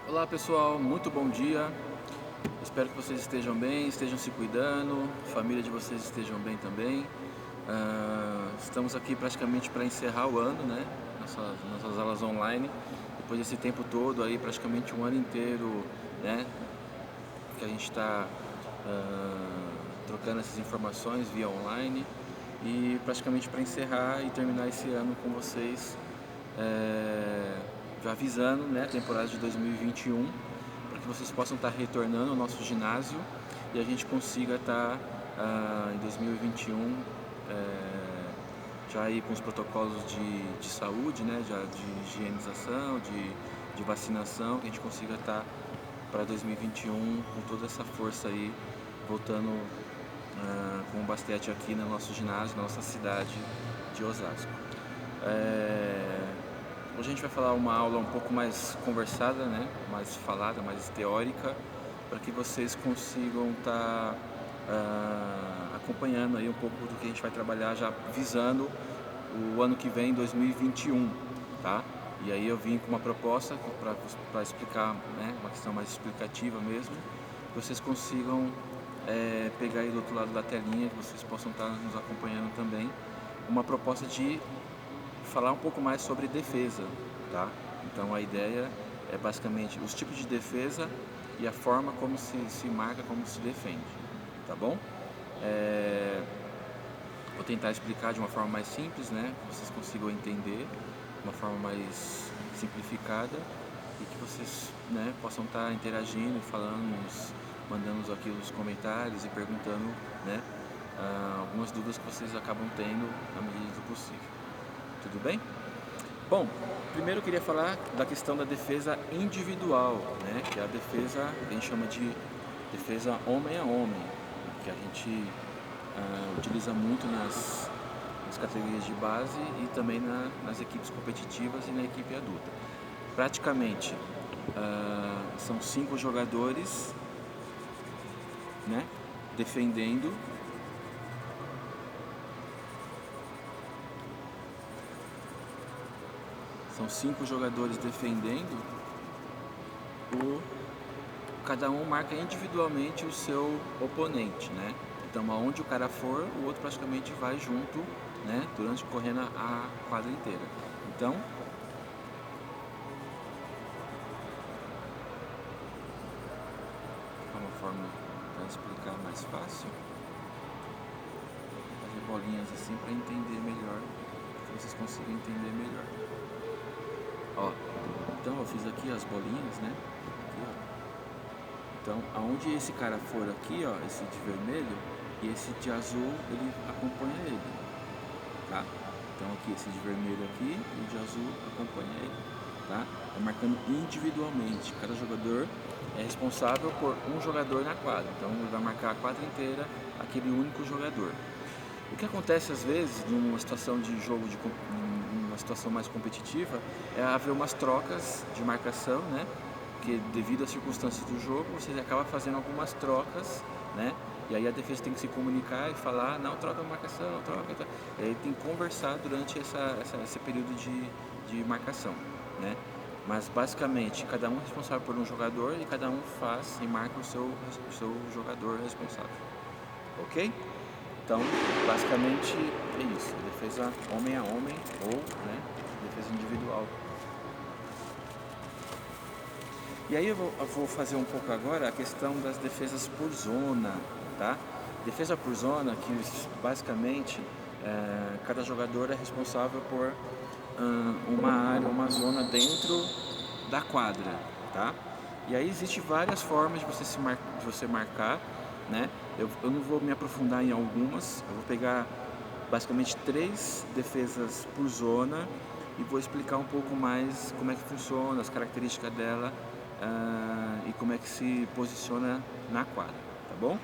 Olá pessoal, muito bom dia. Espero que vocês estejam bem, estejam se cuidando, a família de vocês estejam bem também. Estamos aqui praticamente para encerrar o ano, né? Nossas aulas online. Depois desse tempo todo aí, praticamente um ano inteiro, né? Que a gente está trocando essas informações via online. E praticamente para encerrar e terminar esse ano com vocês, já avisando, né, a temporada de 2021, para que vocês possam estar retornando ao nosso ginásio e a gente consiga estar em 2021 já aí com os protocolos de saúde, né, já de higienização, de vacinação, que a gente consiga estar para 2021 com toda essa força aí, voltando com o basquete aqui no nosso ginásio, na nossa cidade de Osasco. Hoje a gente vai falar uma aula um pouco mais conversada, né? Mais falada, mais teórica, para que vocês consigam estar acompanhando aí um pouco do que a gente vai trabalhar, já visando o ano que vem, 2021, tá? E aí eu vim com uma proposta para explicar, né? Uma questão mais explicativa mesmo, que vocês consigam pegar aí do outro lado da telinha, que vocês possam estar nos acompanhando também, uma proposta de falar um pouco mais sobre defesa, tá? Então a ideia é basicamente os tipos de defesa e a forma como se marca, como se defende, tá bom? Vou tentar explicar de uma forma mais simples, né? Que vocês consigam entender, de uma forma mais simplificada e que vocês, né, possam estar interagindo, falando, mandando aqui os comentários e perguntando, né, algumas dúvidas que vocês acabam tendo na medida do possível. Tudo bem? Bom, primeiro eu queria falar da questão da defesa individual, né? Que é a defesa que a gente chama de defesa homem a homem, que a gente utiliza muito nas categorias de base e também nas equipes competitivas e na equipe adulta. Praticamente são 5 jogadores, né, defendendo. São 5 jogadores defendendo, cada um marca individualmente o seu oponente, né? Então aonde o cara for, o outro praticamente vai junto, né? Durante correndo a quadra inteira. Então, uma forma para explicar mais fácil, fazer bolinhas assim para entender melhor, que vocês consigam entender melhor. Ó, então eu fiz aqui as bolinhas, né? Aqui, ó. Então, aonde esse cara for aqui, ó, esse de vermelho e esse de azul, ele acompanha ele, tá? Então aqui esse de vermelho aqui e o de azul acompanha ele, tá? É marcando individualmente. Cada jogador é responsável por um jogador na quadra. Então ele vai marcar a quadra inteira aquele único jogador. O que acontece às vezes numa situação de jogo, numa situação mais competitiva, é haver umas trocas de marcação, né? Porque devido às circunstâncias do jogo, você acaba fazendo algumas trocas, né? E aí a defesa tem que se comunicar e falar, não, troca a marcação, troca. E aí tem que conversar durante esse período de marcação, né? Mas basicamente cada um é responsável por um jogador e cada um faz e marca o seu jogador responsável. Ok? Então, basicamente é isso, defesa homem a homem ou, né, defesa individual. E aí eu vou fazer um pouco agora a questão das defesas por zona, tá? Defesa por zona, que basicamente cada jogador é responsável por uma área, uma zona dentro da quadra, tá? E aí existe várias formas de você marcar, né? Eu não vou me aprofundar em algumas, eu vou pegar basicamente 3 defesas por zona e vou explicar um pouco mais como é que funciona, as características dela e como é que se posiciona na quadra, tá bom?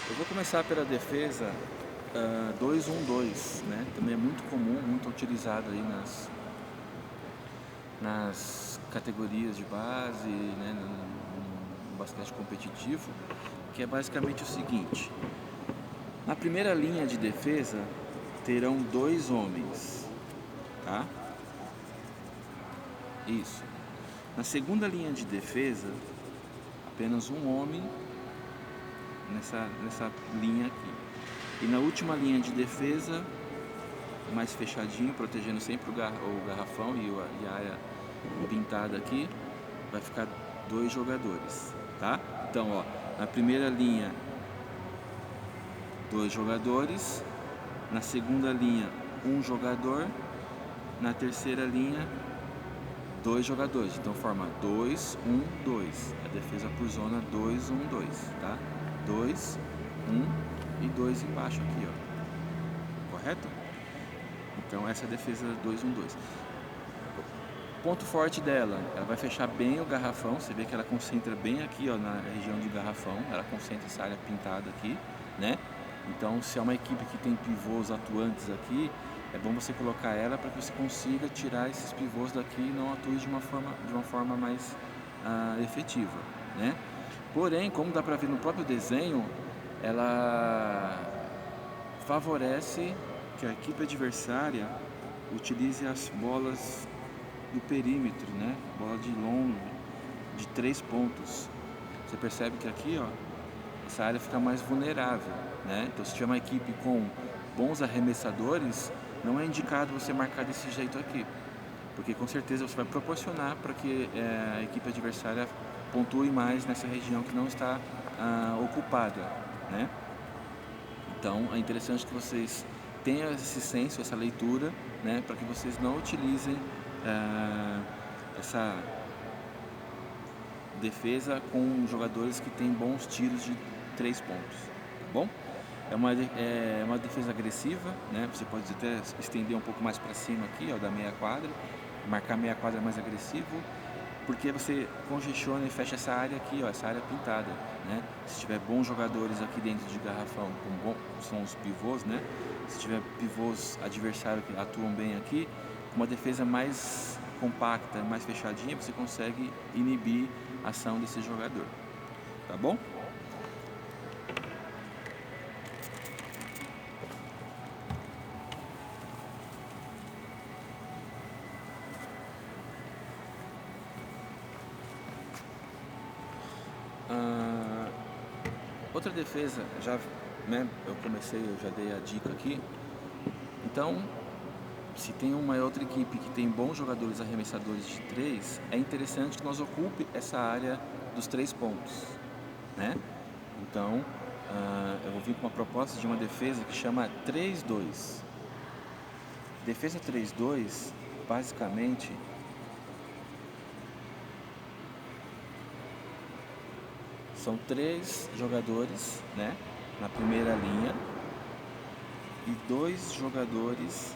Eu vou começar pela defesa 2-1-2, né? Também é muito comum, muito utilizado aí nas categorias de base, né? No basquete competitivo, que é basicamente o seguinte: na primeira linha de defesa terão 2 homens, tá? Isso. Na segunda linha de defesa, apenas um homem nessa linha aqui. E na última linha de defesa, mais fechadinho, protegendo sempre o garrafão e a área pintada aqui, vai ficar 2 jogadores, tá? Então, ó, na primeira linha, 2 jogadores, na segunda linha, 1 jogador, na terceira linha, 2 jogadores. Então forma 2, 1, 2. A defesa por zona 2, 1, 2, tá? 2, 1 e 2 embaixo aqui, ó. Correto? Então essa é a defesa 2, 1, 2. Ponto forte dela, ela vai fechar bem o garrafão. Você vê que ela concentra bem aqui, ó, na região do garrafão. Ela concentra essa área pintada aqui, né? Então, se é uma equipe que tem pivôs atuantes aqui, é bom você colocar ela para que você consiga tirar esses pivôs daqui e não atue de uma forma mais efetiva, né? Porém, como dá para ver no próprio desenho, ela favorece que a equipe adversária utilize as bolas do perímetro, né? Bola de longe, de 3 pontos. Você percebe que aqui, ó, essa área fica mais vulnerável, né? Então, se tiver uma equipe com bons arremessadores, não é indicado você marcar desse jeito aqui, porque com certeza você vai proporcionar para que a equipe adversária pontue mais nessa região que não está ocupada, né? Então, é interessante que vocês tenham esse senso, essa leitura, né, para que vocês não utilizem essa defesa com jogadores que têm bons tiros de 3 pontos, tá bom? É uma defesa agressiva, né? Você pode até estender um pouco mais para cima aqui, ó, da meia quadra, marcar meia quadra mais agressivo, porque você congestiona e fecha essa área aqui, ó, essa área pintada, né? Se tiver bons jogadores aqui dentro de garrafão, são os pivôs, né? Se tiver pivôs adversários que atuam bem aqui, com uma defesa mais compacta, mais fechadinha, você consegue inibir a ação desse jogador, tá bom? Outra defesa, eu já dei a dica aqui. Então, se tem uma outra equipe que tem bons jogadores arremessadores de 3, é interessante que nós ocupe essa área dos 3 pontos, né? Então, eu vou vir com uma proposta de uma defesa que chama 3-2. Defesa 3-2, basicamente, são 3 jogadores, né, na primeira linha e 2 jogadores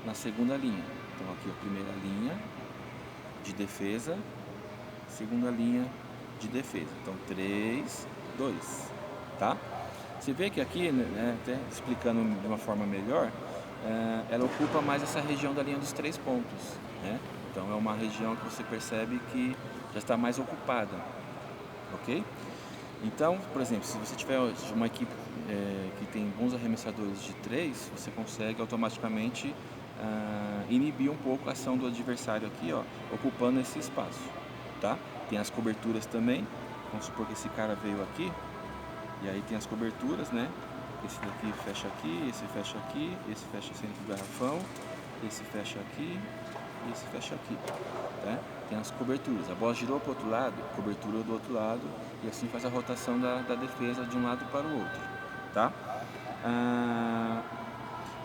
na segunda linha. Então aqui a primeira linha de defesa, segunda linha de defesa. Então 3, 2, tá? Você vê que aqui, né, até explicando de uma forma melhor, ela ocupa mais essa região da linha dos 3 pontos, né? Então é uma região que você percebe que já está mais ocupada. Ok? Então, por exemplo, se você tiver uma equipe que tem bons arremessadores de 3, você consegue automaticamente inibir um pouco a ação do adversário aqui, ó, ocupando esse espaço, tá? Tem as coberturas também. Vamos supor que esse cara veio aqui, e aí tem as coberturas, né? Esse daqui fecha aqui, esse fecha aqui, esse fecha centro do garrafão, esse fecha aqui e esse fecha aqui, tá? Tem as coberturas, a bola girou para o outro lado, cobertura do outro lado, e assim faz a rotação da defesa de um lado para o outro, tá?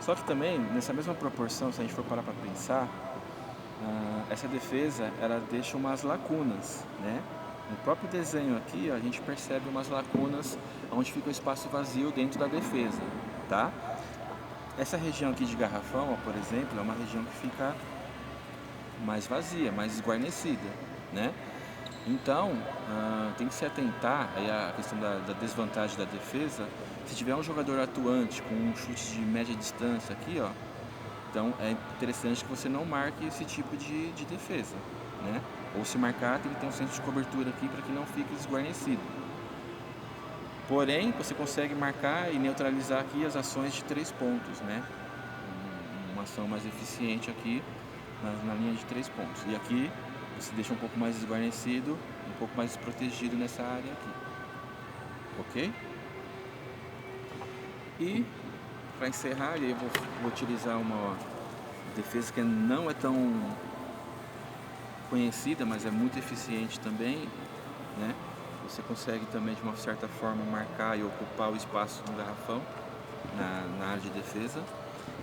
Só que também, nessa mesma proporção, se a gente for parar para pensar, essa defesa, ela deixa umas lacunas, né? No próprio desenho aqui, a gente percebe umas lacunas onde fica o espaço vazio dentro da defesa, tá? Essa região aqui de garrafão, ó, por exemplo, é uma região que fica mais vazia, mais esguarnecida, né? Então, tem que se atentar aí à questão da desvantagem da defesa. Se tiver um jogador atuante com um chute de média distância aqui, ó, então é interessante que você não marque esse tipo de defesa, né? Ou se marcar, tem que ter um centro de cobertura aqui para que não fique esguarnecido. Porém, você consegue marcar e neutralizar aqui as ações de 3 pontos, né? Uma ação mais eficiente aqui na linha de 3 pontos. E aqui você deixa um pouco mais desguarnecido, um pouco mais desprotegido nessa área aqui, ok? E para encerrar, eu vou utilizar uma defesa que não é tão conhecida, mas é muito eficiente também, né? Você consegue também de uma certa forma marcar e ocupar o espaço do garrafão na área de defesa,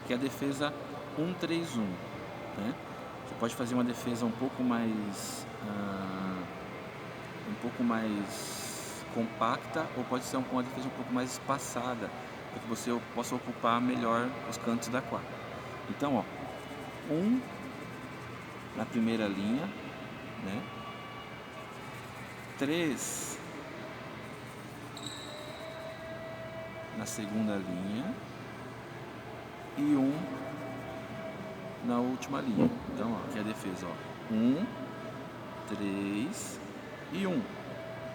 que é a defesa 1-3-1, né? Você pode fazer uma defesa um pouco mais compacta, ou pode ser uma defesa um pouco mais espaçada, para que você possa ocupar melhor os cantos da quadra. Então, ó, 1 na primeira linha, né? 3 na segunda linha e 1 na última linha. Então, ó, aqui é a defesa, ó, 1, 3 e 1,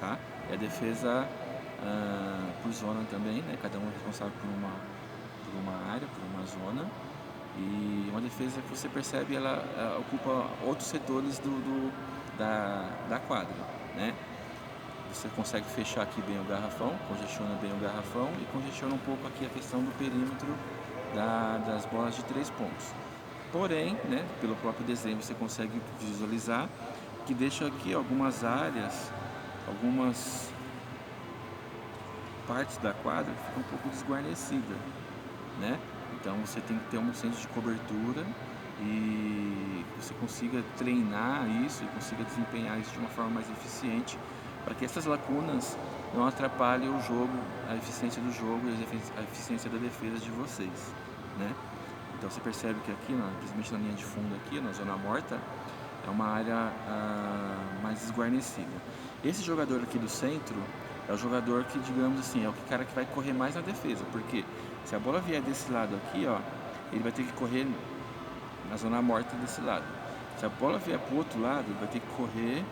tá? É a defesa por zona também, né? Cada um é responsável por uma área, por uma zona. E uma defesa que você percebe, ela ocupa outros setores da quadra, né? Você consegue fechar aqui bem o garrafão, congestiona bem o garrafão e congestiona um pouco aqui a questão do perímetro das bolas de 3 pontos. Porém, né, pelo próprio desenho você consegue visualizar que deixa aqui algumas áreas, algumas partes da quadra que ficam um pouco desguarnecida, né? Então você tem que ter um senso de cobertura e você consiga treinar isso e consiga desempenhar isso de uma forma mais eficiente, para que essas lacunas não atrapalhem o jogo, a eficiência do jogo e a eficiência da defesa de vocês, né? Então você percebe que aqui, principalmente na linha de fundo aqui, na zona morta, é uma área mais desguarnecida. Esse jogador aqui do centro é o jogador que, digamos assim, é o cara que vai correr mais na defesa, porque se a bola vier desse lado aqui, ó, ele vai ter que correr na zona morta desse lado. Se a bola vier para o outro lado, ele vai ter que correr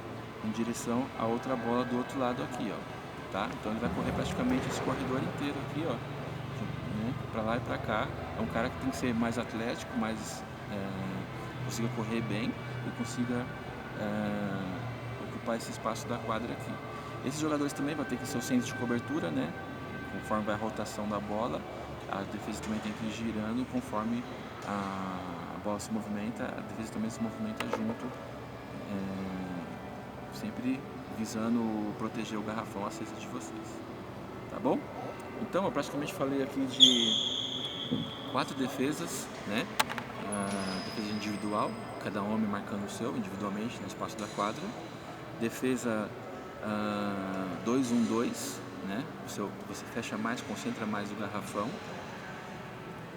em direção à outra bola do outro lado aqui, ó, tá? Então ele vai correr praticamente esse corredor inteiro aqui, ó, né, para lá e para cá. É um cara que tem que ser mais atlético, mais consiga correr bem e consiga ocupar esse espaço da quadra aqui. Esses jogadores também vão ter que ser o centro de cobertura, né? Conforme vai a rotação da bola, a defesa também tem que ir girando, e conforme a bola se movimenta, a defesa também se movimenta junto, sempre visando proteger o garrafão, a cesta de vocês, tá bom? Então eu praticamente falei aqui de 4 defesas, né? Defesa individual, cada homem marcando o seu individualmente no espaço da quadra. Defesa 2-1-2, né? Você fecha mais, concentra mais o garrafão.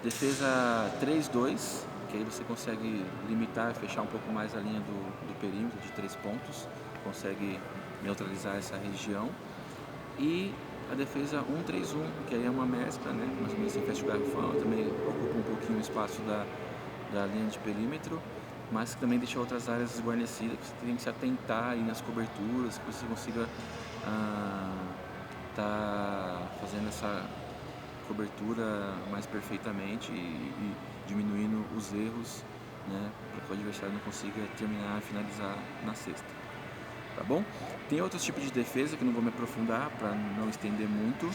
Defesa 3-2, que aí você consegue limitar, fechar um pouco mais a linha do perímetro de 3 pontos, consegue neutralizar essa região. E a defesa 1-3-1, que aí é uma mescla, né? Mais ou menos você fecha o garrafão, também ocupa um pouquinho o espaço da linha de perímetro, mas que também deixa outras áreas desguarnecidas, que você tem que se atentar aí nas coberturas, que você consiga tá fazendo essa cobertura mais perfeitamente e diminuindo os erros, né, para que o adversário não consiga terminar e finalizar na cesta, tá bom? Tem outros tipos de defesa que eu não vou me aprofundar para não estender muito.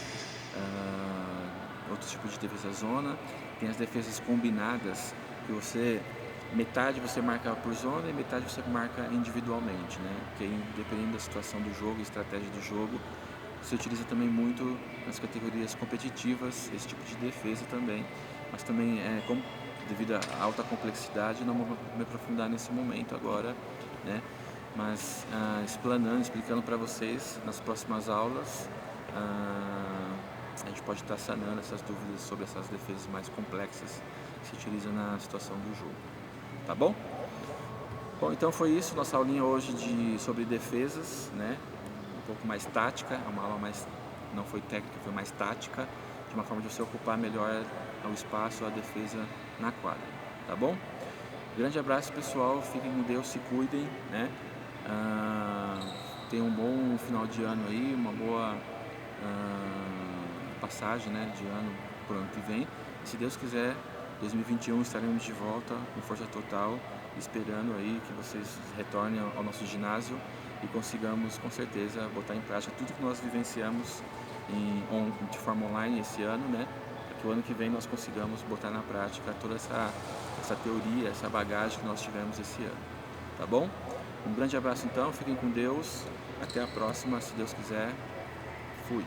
Outros tipos de defesa zona, tem as defesas combinadas, que metade você marca por zona e metade você marca individualmente, né? Que dependendo da situação do jogo, estratégia do jogo, se utiliza também muito nas categorias competitivas esse tipo de defesa também, mas também devido à alta complexidade não vou me aprofundar nesse momento agora, né? Mas explicando para vocês nas próximas aulas, a gente pode estar sanando essas dúvidas sobre essas defesas mais complexas que se utilizam na situação do jogo, tá bom? Bom, então foi isso, nossa aulinha hoje sobre defesas, né? Um pouco mais tática, uma aula não foi técnica, foi mais tática, de uma forma de você ocupar melhor o espaço, a defesa na quadra, tá bom? Grande abraço, pessoal, fiquem com Deus, se cuidem, né? Tenham um bom final de ano aí, uma boa passagem, né, de ano por ano que vem. E, se Deus quiser, 2021 estaremos de volta com força total esperando aí que vocês retornem ao nosso ginásio e consigamos com certeza botar em prática tudo que nós vivenciamos de forma online esse ano, né? Para que o ano que vem nós consigamos botar na prática toda essa teoria, essa bagagem que nós tivemos esse ano, tá bom? Um grande abraço então, fiquem com Deus, até a próxima, se Deus quiser, fui!